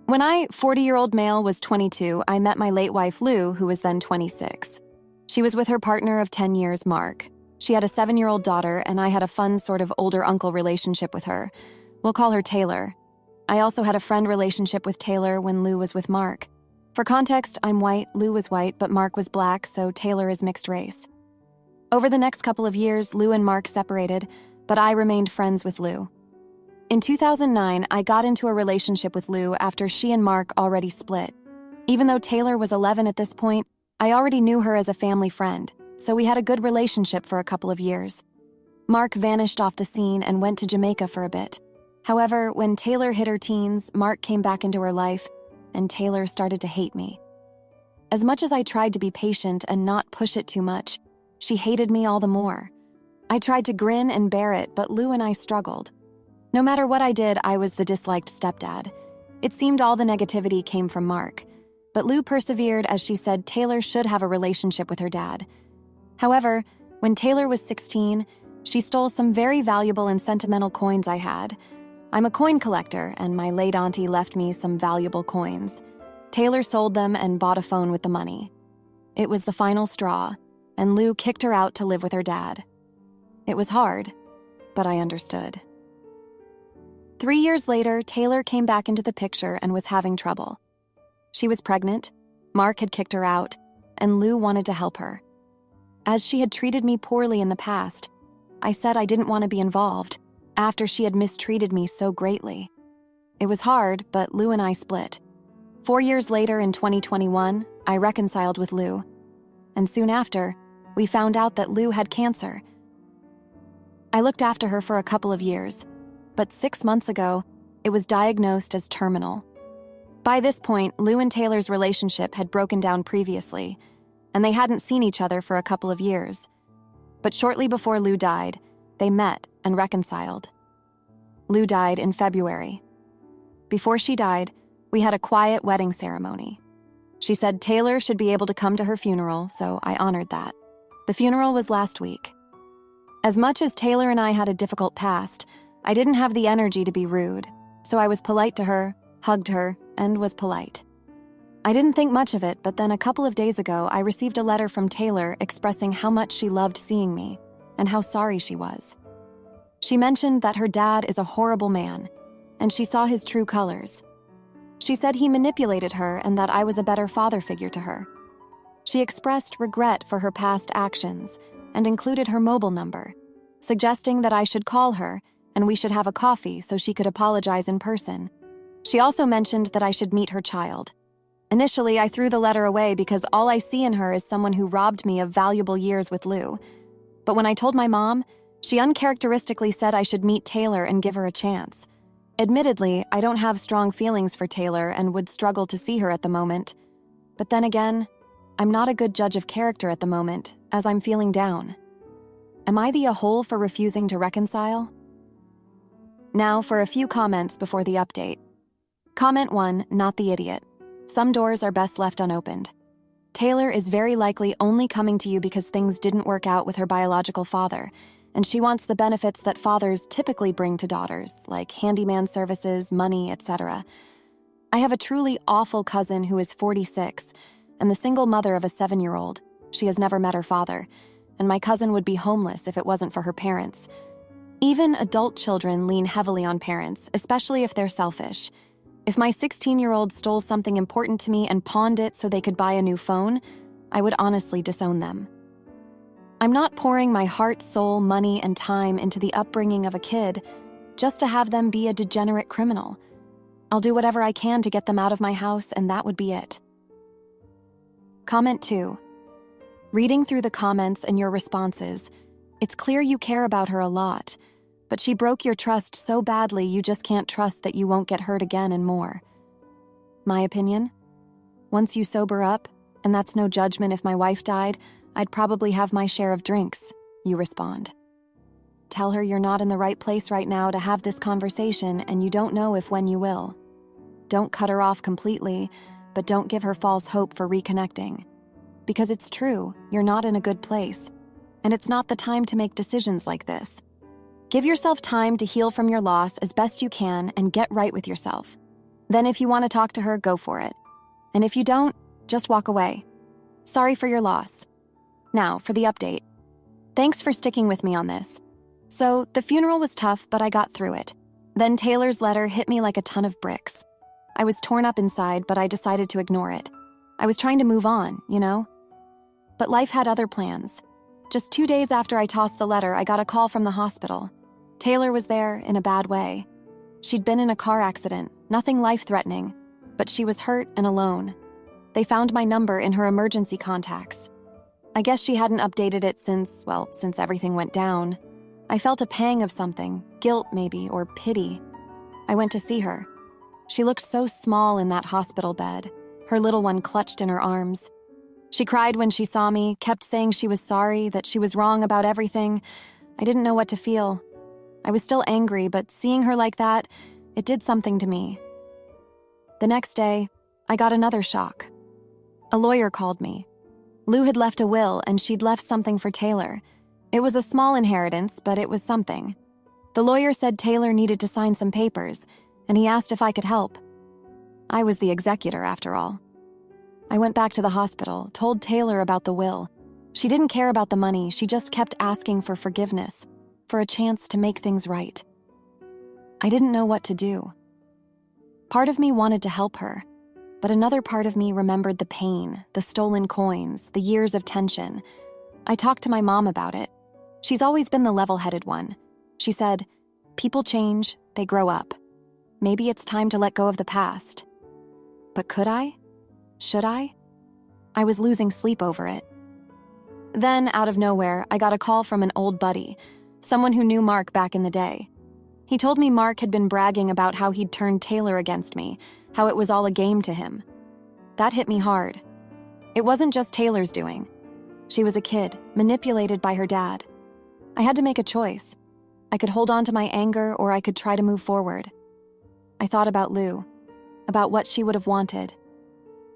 When I, 40-year-old male, was 22, I met my late wife, Lou, who was then 26. She was with her partner of 10 years, Mark. She had a 7-year-old daughter, and I had a fun sort of older uncle relationship with her. We'll call her Taylor. I also had a friend relationship with Taylor when Lou was with Mark. For context, I'm white, Lou was white, but Mark was black, so Taylor is mixed race. Over the next couple of years, Lou and Mark separated, but I remained friends with Lou. In 2009, I got into a relationship with Lou after she and Mark already split. Even though Taylor was 11 at this point, I already knew her as a family friend, so we had a good relationship for a couple of years. Mark vanished off the scene and went to Jamaica for a bit. However, when Taylor hit her teens, Mark came back into her life, and Taylor started to hate me. As much as I tried to be patient and not push it too much, she hated me all the more. I tried to grin and bear it, but Lou and I struggled. No matter what I did, I was the disliked stepdad. It seemed all the negativity came from Mark, but Lou persevered as she said Taylor should have a relationship with her dad. However, when Taylor was 16, she stole some very valuable and sentimental coins I had. I'm a coin collector, and my late auntie left me some valuable coins. Taylor sold them and bought a phone with the money. It was the final straw, and Lou kicked her out to live with her dad. It was hard, but I understood. 3 years later, Taylor came back into the picture and was having trouble. She was pregnant, Mark had kicked her out, and Lou wanted to help her. As she had treated me poorly in the past, I said I didn't want to be involved after she had mistreated me so greatly. It was hard, but Lou and I split. 4 years later, in 2021, I reconciled with Lou. And soon after, we found out that Lou had cancer. I looked after her for a couple of years, but 6 months ago, it was diagnosed as terminal. By this point, Lou and Taylor's relationship had broken down previously, and they hadn't seen each other for a couple of years. But shortly before Lou died, they met and reconciled. Lou died in February. Before she died, we had a quiet wedding ceremony. She said Taylor should be able to come to her funeral, so I honored that. The funeral was last week. As much as Taylor and I had a difficult past, I didn't have the energy to be rude, so I was polite to her, hugged her, and was polite. I didn't think much of it, but then a couple of days ago, I received a letter from Taylor expressing how much she loved seeing me and how sorry she was. She mentioned that her dad is a horrible man, and she saw his true colors. She said he manipulated her and that I was a better father figure to her. She expressed regret for her past actions and included her mobile number, suggesting that I should call her and we should have a coffee so she could apologize in person. She also mentioned that I should meet her child. Initially, I threw the letter away because all I see in her is someone who robbed me of valuable years with Lou. But when I told my mom, she uncharacteristically said I should meet Taylor and give her a chance. Admittedly, I don't have strong feelings for Taylor and would struggle to see her at the moment. But then again, I'm not a good judge of character at the moment, as I'm feeling down. Am I the a-hole for refusing to reconcile? Now for a few comments before the update. Comment 1, not the idiot. Some doors are best left unopened. Taylor is very likely only coming to you because things didn't work out with her biological father, and she wants the benefits that fathers typically bring to daughters, like handyman services, money, etc. I have a truly awful cousin who is 46, and the single mother of a 7-year-old. She has never met her father, and my cousin would be homeless if it wasn't for her parents. Even adult children lean heavily on parents, especially if they're selfish. If my 16-year-old stole something important to me and pawned it so they could buy a new phone, I would honestly disown them. I'm not pouring my heart, soul, money, and time into the upbringing of a kid just to have them be a degenerate criminal. I'll do whatever I can to get them out of my house, and that would be it. Comment 2. Reading through the comments and your responses, it's clear you care about her a lot, but she broke your trust so badly you just can't trust that you won't get hurt again and more. My opinion? Once you sober up, and that's no judgment if my wife died, I'd probably have my share of drinks, you respond. Tell her you're not in the right place right now to have this conversation and you don't know if when you will. Don't cut her off completely, but don't give her false hope for reconnecting. Because it's true, you're not in a good place, and it's not the time to make decisions like this. Give yourself time to heal from your loss as best you can and get right with yourself. Then if you want to talk to her, go for it. And if you don't, just walk away. Sorry for your loss. Now, for the update. Thanks for sticking with me on this. So, the funeral was tough, but I got through it. Then Taylor's letter hit me like a ton of bricks. I was torn up inside, but I decided to ignore it. I was trying to move on, you know? But life had other plans. Just 2 days after I tossed the letter, I got a call from the hospital. Taylor was there in a bad way. She'd been in a car accident, nothing life-threatening, but she was hurt and alone. They found my number in her emergency contacts. I guess she hadn't updated it since everything went down. I felt a pang of something, guilt maybe, or pity. I went to see her. She looked so small in that hospital bed, her little one clutched in her arms. She cried when she saw me, kept saying she was sorry, that she was wrong about everything. I didn't know what to feel. I was still angry, but seeing her like that, it did something to me. The next day, I got another shock. A lawyer called me. Lou had left a will, and she'd left something for Taylor. It was a small inheritance, but it was something. The lawyer said Taylor needed to sign some papers, and he asked if I could help. I was the executor, after all. I went back to the hospital, told Taylor about the will. She didn't care about the money, she just kept asking for forgiveness, for a chance to make things right. I didn't know what to do. Part of me wanted to help her, but another part of me remembered the pain, the stolen coins, the years of tension. I talked to my mom about it. She's always been the level-headed one. She said, "People change, they grow up. Maybe it's time to let go of the past." But could I? Should I? I was losing sleep over it. Then, out of nowhere, I got a call from an old buddy, someone who knew Mark back in the day. He told me Mark had been bragging about how he'd turned Taylor against me, how it was all a game to him. That hit me hard. It wasn't just Taylor's doing. She was a kid, manipulated by her dad. I had to make a choice. I could hold on to my anger, or I could try to move forward. I thought about Lou, about what she would have wanted.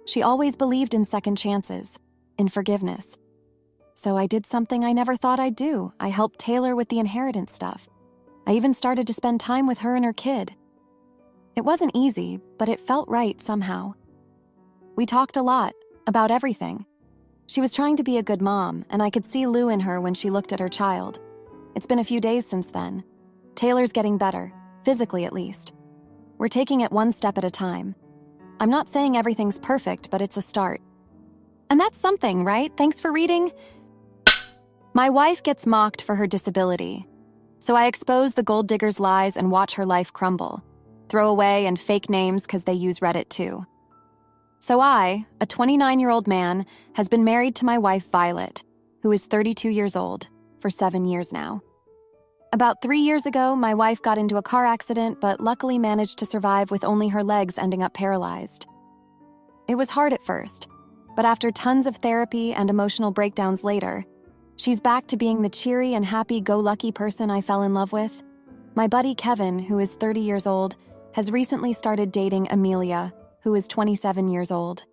She always believed in second chances, in forgiveness. So I did something I never thought I'd do. I helped Taylor with the inheritance stuff. I even started to spend time with her and her kid. It wasn't easy, but it felt right somehow. We talked a lot, about everything. She was trying to be a good mom, and I could see Lou in her when she looked at her child. It's been a few days since then. Taylor's getting better, physically at least. We're taking it one step at a time. I'm not saying everything's perfect, but it's a start. And that's something, right? Thanks for reading. My wife gets mocked for her disability. So I expose the gold digger's lies and watch her life crumble. Throw away and fake names because they use Reddit too. So I, a 29-year-old man, has been married to my wife Violet, who is 32 years old, for 7 years now. About 3 years ago, my wife got into a car accident, but luckily managed to survive with only her legs ending up paralyzed. It was hard at first, but after tons of therapy and emotional breakdowns later, she's back to being the cheery and happy-go-lucky person I fell in love with. My buddy Kevin, who is 30 years old, has recently started dating Amelia, who is 27 years old.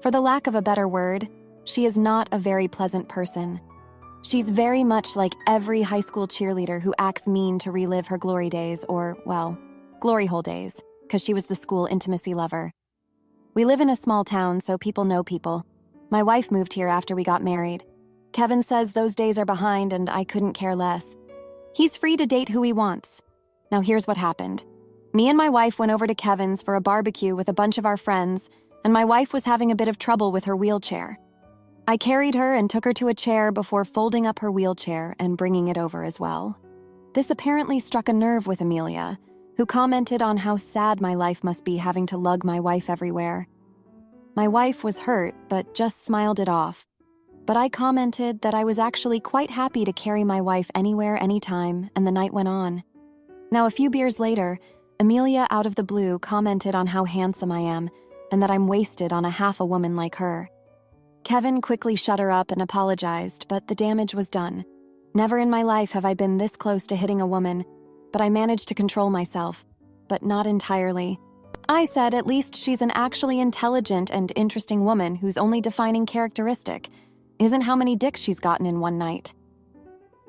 For the lack of a better word, she is not a very pleasant person. She's very much like every high school cheerleader who acts mean to relive her glory days or, well, glory hole days, because she was the school intimacy lover. We live in a small town, so people know people. My wife moved here after we got married. Kevin says those days are behind and I couldn't care less. He's free to date who he wants. Now here's what happened. Me and my wife went over to Kevin's for a barbecue with a bunch of our friends, and my wife was having a bit of trouble with her wheelchair. I carried her and took her to a chair before folding up her wheelchair and bringing it over as well. This apparently struck a nerve with Amelia, who commented on how sad my life must be having to lug my wife everywhere. My wife was hurt, but just smiled it off. But I commented that I was actually quite happy to carry my wife anywhere, anytime, and the night went on. Now, a few beers later, Amelia, out of the blue, commented on how handsome I am and that I'm wasted on a half a woman like her. Kevin quickly shut her up and apologized, but the damage was done. Never in my life have I been this close to hitting a woman, but I managed to control myself, but not entirely. I said at least she's an actually intelligent and interesting woman whose only defining characteristic isn't how many dicks she's gotten in one night.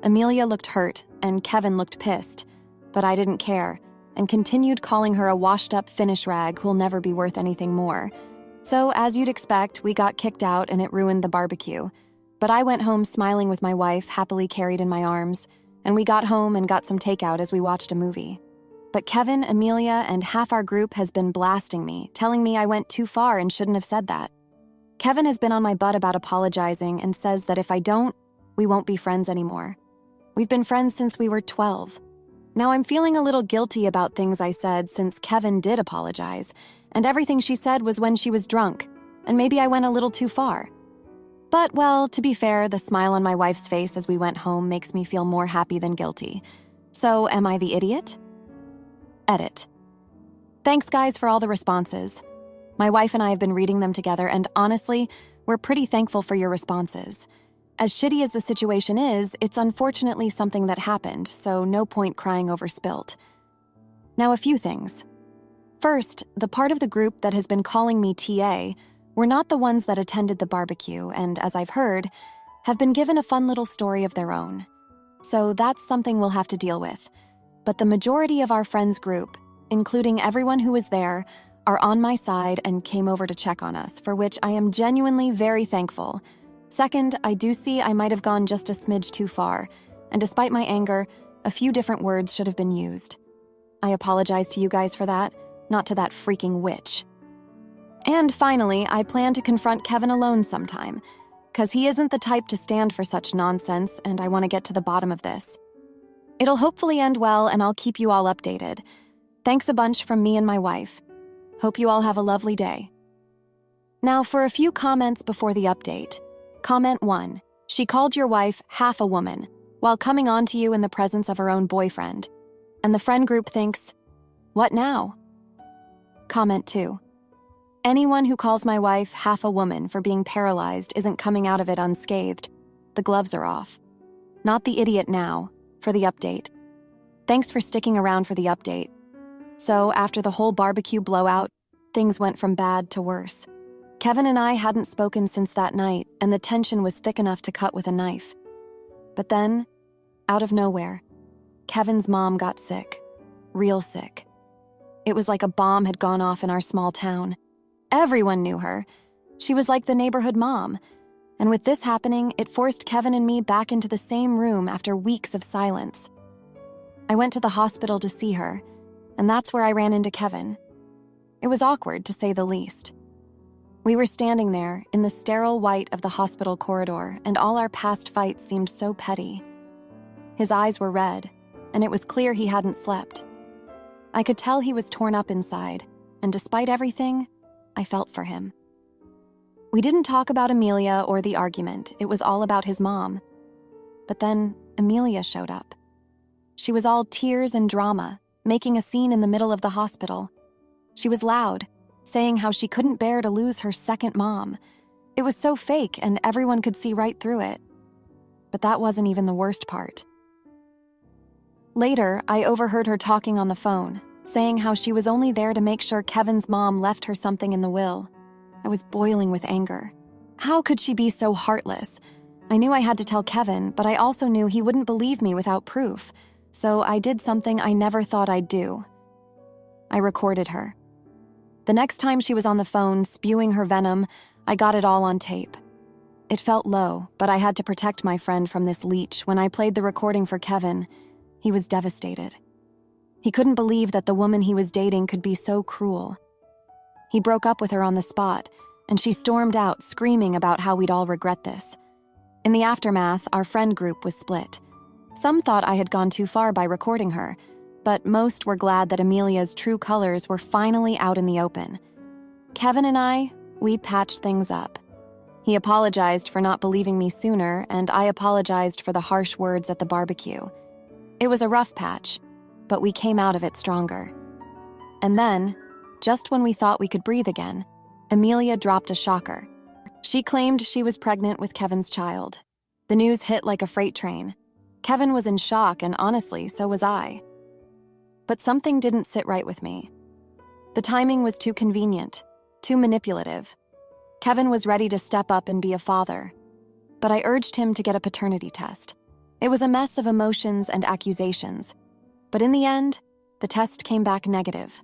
Amelia looked hurt, and Kevin looked pissed, but I didn't care. and continued calling her a washed-up Finnish rag who'll never be worth anything more. So, as you'd expect, we got kicked out and it ruined the barbecue. But I went home smiling with my wife, happily carried in my arms, and we got home and got some takeout as we watched a movie. But Kevin, Amelia, and half our group has been blasting me, telling me I went too far and shouldn't have said that. Kevin has been on my butt about apologizing and says that if I don't, we won't be friends anymore. We've been friends since we were 12. Now I'm feeling a little guilty about things I said since Kevin did apologize, and everything she said was when she was drunk, and maybe I went a little too far. But, well, to be fair, the smile on my wife's face as we went home makes me feel more happy than guilty. So, am I the idiot? Edit. Thanks, guys, for all the responses. My wife and I have been reading them together, and honestly, we're pretty thankful for your responses. As shitty as the situation is, it's unfortunately something that happened, so no point crying over spilt. Now, a few things. First, the part of the group that has been calling me TA were not the ones that attended the barbecue, and as I've heard, have been given a fun little story of their own. So that's something we'll have to deal with. But the majority of our friends group, including everyone who was there, are on my side and came over to check on us, for which I am genuinely very thankful. Second, I do see I might have gone just a smidge too far, and despite my anger, a few different words should have been used. I apologize to you guys for that, not to that freaking witch. And finally, I plan to confront Kevin alone sometime, because he isn't the type to stand for such nonsense, and I want to get to the bottom of this. It'll hopefully end well, and I'll keep you all updated. Thanks a bunch from me and my wife. Hope you all have a lovely day. Now for a few comments before the update. Comment 1. She called your wife half a woman while coming on to you in the presence of her own boyfriend. And the friend group thinks, what now? Comment 2. Anyone who calls my wife half a woman for being paralyzed isn't coming out of it unscathed. The gloves are off. Not the idiot now, for the update. Thanks for sticking around for the update. So, after the whole barbecue blowout, things went from bad to worse. Kevin and I hadn't spoken since that night, and the tension was thick enough to cut with a knife. But then, out of nowhere, Kevin's mom got sick. Real sick. It was like a bomb had gone off in our small town. Everyone knew her. She was like the neighborhood mom. And with this happening, it forced Kevin and me back into the same room after weeks of silence. I went to the hospital to see her, and that's where I ran into Kevin. It was awkward, to say the least. We were standing there, in the sterile white of the hospital corridor, and all our past fights seemed so petty. His eyes were red, and it was clear he hadn't slept. I could tell he was torn up inside, and despite everything, I felt for him. We didn't talk about Amelia or the argument. It was all about his mom. But then Amelia showed up. She was all tears and drama, making a scene in the middle of the hospital. She was loud, saying how she couldn't bear to lose her second mom. It was so fake, and everyone could see right through it. But that wasn't even the worst part. Later, I overheard her talking on the phone, saying how she was only there to make sure Kevin's mom left her something in the will. I was boiling with anger. How could she be so heartless? I knew I had to tell Kevin, but I also knew he wouldn't believe me without proof. So I did something I never thought I'd do. I recorded her. The next time she was on the phone spewing her venom, I got it all on tape. It felt low, but I had to protect my friend from this leech. When I played the recording for Kevin, he was devastated. He couldn't believe that the woman he was dating could be so cruel. He broke up with her on the spot, and she stormed out, screaming about how we'd all regret this. In the aftermath, our friend group was split. Some thought I had gone too far by recording her, but most were glad that Amelia's true colors were finally out in the open. Kevin and we patched things up. He apologized for not believing me sooner, and I apologized for the harsh words at the barbecue. It was a rough patch, but we came out of it stronger. And then, just when we thought we could breathe again, Amelia dropped a shocker. She claimed she was pregnant with Kevin's child. The news hit like a freight train. Kevin was in shock, and honestly, so was I. But something didn't sit right with me. The timing was too convenient, too manipulative. Kevin was ready to step up and be a father, but I urged him to get a paternity test. It was a mess of emotions and accusations, but in the end, the test came back negative.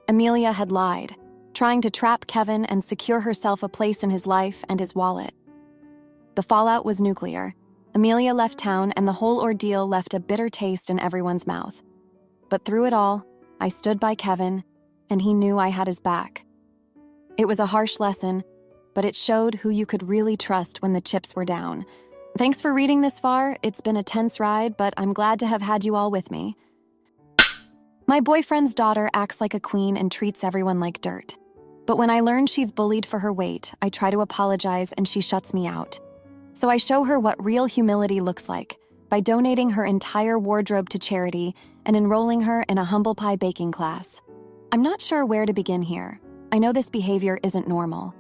Amelia had lied, trying to trap Kevin and secure herself a place in his life and his wallet. The fallout was nuclear. Amelia left town, and the whole ordeal left a bitter taste in everyone's mouth. But through it all, I stood by Kevin, and he knew I had his back. It was a harsh lesson, but it showed who you could really trust when the chips were down. Thanks for reading this far. It's been a tense ride, but I'm glad to have had you all with me. My boyfriend's daughter acts like a queen and treats everyone like dirt. But when I learn she's bullied for her weight, I try to apologize and she shuts me out. So I show her what real humility looks like by donating her entire wardrobe to charity and enrolling her in a humble pie baking class. I'm not sure where to begin here. I know this behavior isn't normal.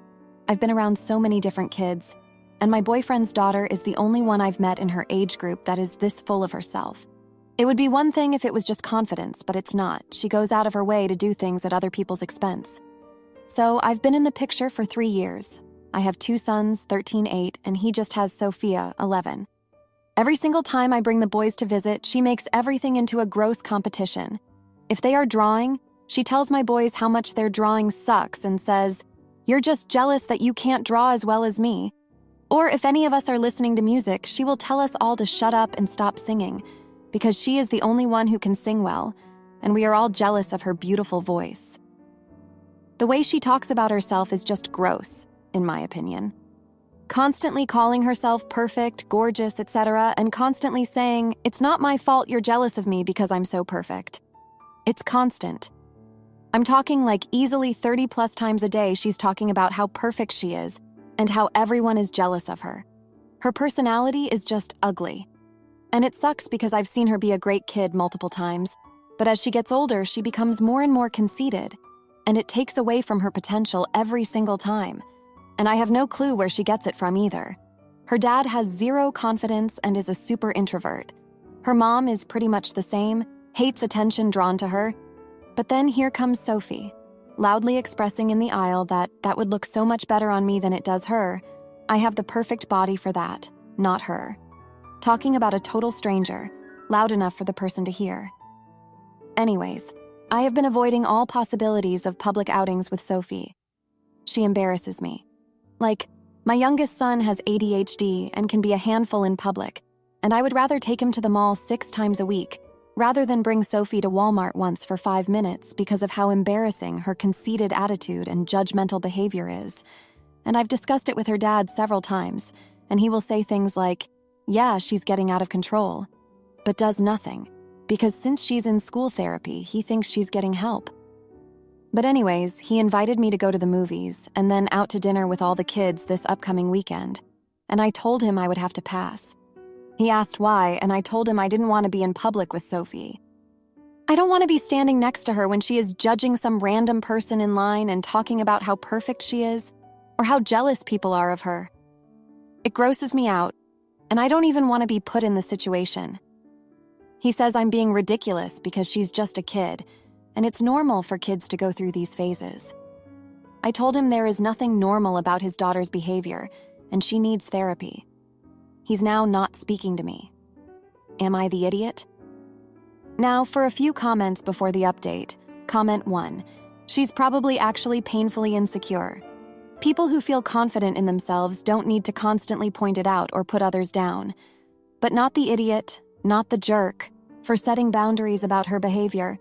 I've been around so many different kids, and my boyfriend's daughter is the only one I've met in her age group that is this full of herself. It would be one thing if it was just confidence, but it's not. She goes out of her way to do things at other people's expense. So I've been in the picture for 3 years. I have 2 sons, 13, 8, and he just has Sophia, 11. Every single time I bring the boys to visit, she makes everything into a gross competition. If they are drawing, she tells my boys how much their drawing sucks and says, "You're just jealous that you can't draw as well as me." Or if any of us are listening to music, she will tell us all to shut up and stop singing, because she is the only one who can sing well, and we are all jealous of her beautiful voice. The way she talks about herself is just gross, in my opinion. Constantly calling herself perfect, gorgeous, etc., and constantly saying, "It's not my fault you're jealous of me because I'm so perfect." It's constant. I'm talking like easily 30 plus times a day she's talking about how perfect she is and how everyone is jealous of her. Her personality is just ugly. And it sucks because I've seen her be a great kid multiple times, but as she gets older, she becomes more and more conceited, and it takes away from her potential every single time. And I have no clue where she gets it from either. Her dad has 0 confidence and is a super introvert. Her mom is pretty much the same, hates attention drawn to her. But then here comes Sophie, loudly expressing in the aisle that would look so much better on me than it does her. I have the perfect body for that, not her. Talking about a total stranger, loud enough for the person to hear. Anyways, I have been avoiding all possibilities of public outings with Sophie. She embarrasses me. Like, my youngest son has ADHD and can be a handful in public, and I would rather take him to the mall 6 times a week, rather than bring Sophie to Walmart once for 5 minutes because of how embarrassing her conceited attitude and judgmental behavior is. And I've discussed it with her dad several times, and he will say things like, "Yeah, she's getting out of control," but does nothing, because since she's in school therapy, he thinks she's getting help. But anyways, he invited me to go to the movies and then out to dinner with all the kids this upcoming weekend, and I told him I would have to pass. He asked why, and I told him I didn't want to be in public with Sophie. I don't want to be standing next to her when she is judging some random person in line and talking about how perfect she is, or how jealous people are of her. It grosses me out, and I don't even want to be put in the situation. He says I'm being ridiculous because she's just a kid, and it's normal for kids to go through these phases. I told him there is nothing normal about his daughter's behavior, and she needs therapy. He's now not speaking to me. Am I the idiot? Now, for a few comments before the update. Comment 1. She's probably actually painfully insecure. People who feel confident in themselves don't need to constantly point it out or put others down. But not the idiot, not the jerk, for setting boundaries about her behavior.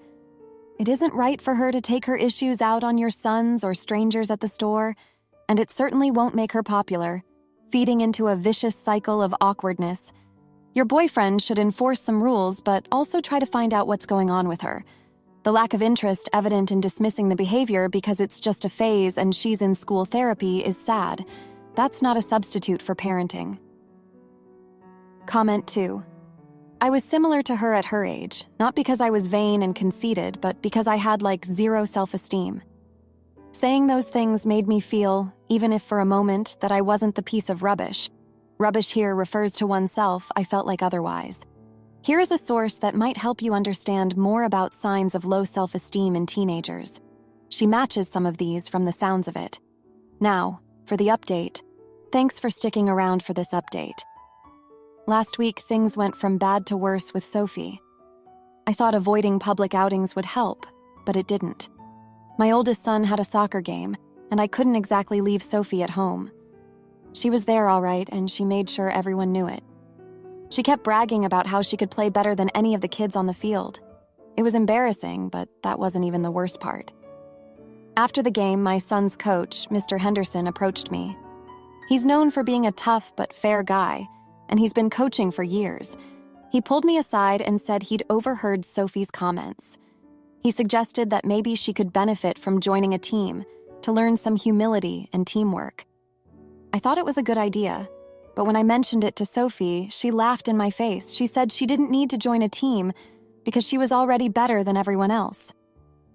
It isn't right for her to take her issues out on your sons or strangers at the store, and it certainly won't make her popular, feeding into a vicious cycle of awkwardness. Your boyfriend should enforce some rules, but also try to find out what's going on with her. The lack of interest evident in dismissing the behavior because it's just a phase and she's in school therapy is sad. That's not a substitute for parenting. Comment 2. I was similar to her at her age, not because I was vain and conceited, but because I had like 0 self-esteem. Saying those things made me feel, even if for a moment, that I wasn't the piece of rubbish. Rubbish here refers to oneself. I felt like otherwise. Here is a source that might help you understand more about signs of low self-esteem in teenagers. She matches some of these from the sounds of it. Now, for the update. Thanks for sticking around for this update. Last week, things went from bad to worse with Sophie. I thought avoiding public outings would help, but it didn't. My oldest son had a soccer game, and I couldn't exactly leave Sophie at home. She was there all right, and she made sure everyone knew it. She kept bragging about how she could play better than any of the kids on the field. It was embarrassing, but that wasn't even the worst part. After the game, my son's coach, Mr. Henderson, approached me. He's known for being a tough but fair guy, and he's been coaching for years. He pulled me aside and said he'd overheard Sophie's comments. He suggested that maybe she could benefit from joining a team to learn some humility and teamwork. I thought it was a good idea, but when I mentioned it to Sophie, she laughed in my face. She said she didn't need to join a team because she was already better than everyone else.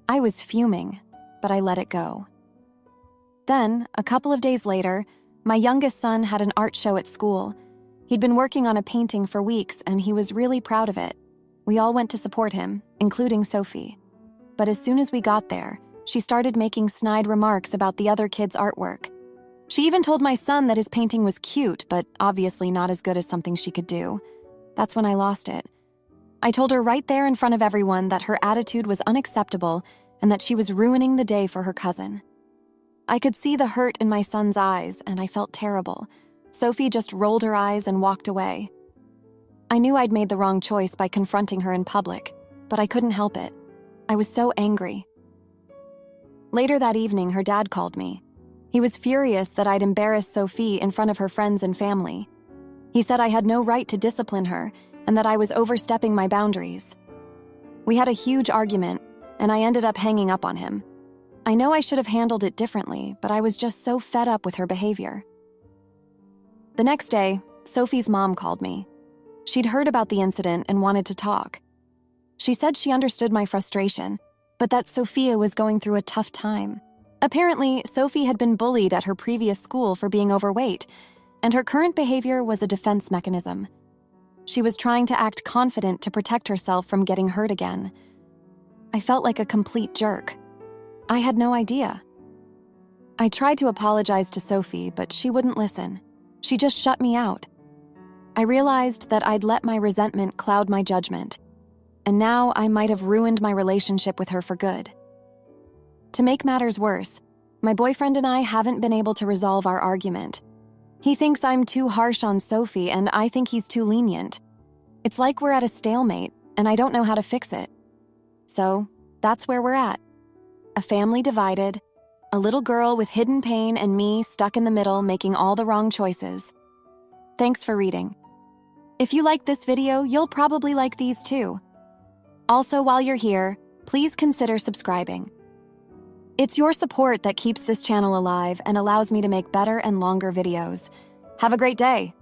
I was fuming, but I let it go. Then, a couple of days later, my youngest son had an art show at school. He'd been working on a painting for weeks, and he was really proud of it. We all went to support him, including Sophie. But as soon as we got there, she started making snide remarks about the other kids' artwork. She even told my son that his painting was cute, but obviously not as good as something she could do. That's when I lost it. I told her right there in front of everyone that her attitude was unacceptable and that she was ruining the day for her cousin. I could see the hurt in my son's eyes, and I felt terrible. Sophie just rolled her eyes and walked away. I knew I'd made the wrong choice by confronting her in public, but I couldn't help it. I was so angry. Later that evening, her dad called me. He was furious that I'd embarrassed Sophie in front of her friends and family. He said I had no right to discipline her and that I was overstepping my boundaries. We had a huge argument, and I ended up hanging up on him. I know I should have handled it differently, but I was just so fed up with her behavior. The next day, Sophie's mom called me. She'd heard about the incident and wanted to talk. She said she understood my frustration, but that Sophia was going through a tough time. Apparently, Sophie had been bullied at her previous school for being overweight, and her current behavior was a defense mechanism. She was trying to act confident to protect herself from getting hurt again. I felt like a complete jerk. I had no idea. I tried to apologize to Sophie, but she wouldn't listen. She just shut me out. I realized that I'd let my resentment cloud my judgment, and now I might have ruined my relationship with her for good. To make matters worse, my boyfriend and I haven't been able to resolve our argument. He thinks I'm too harsh on Sophie, and I think he's too lenient. It's like we're at a stalemate, and I don't know how to fix it. So, that's where we're at. A family divided, a little girl with hidden pain, and me stuck in the middle making all the wrong choices. Thanks for reading. If you liked this video, you'll probably like these too. Also, while you're here, please consider subscribing. It's your support that keeps this channel alive and allows me to make better and longer videos. Have a great day.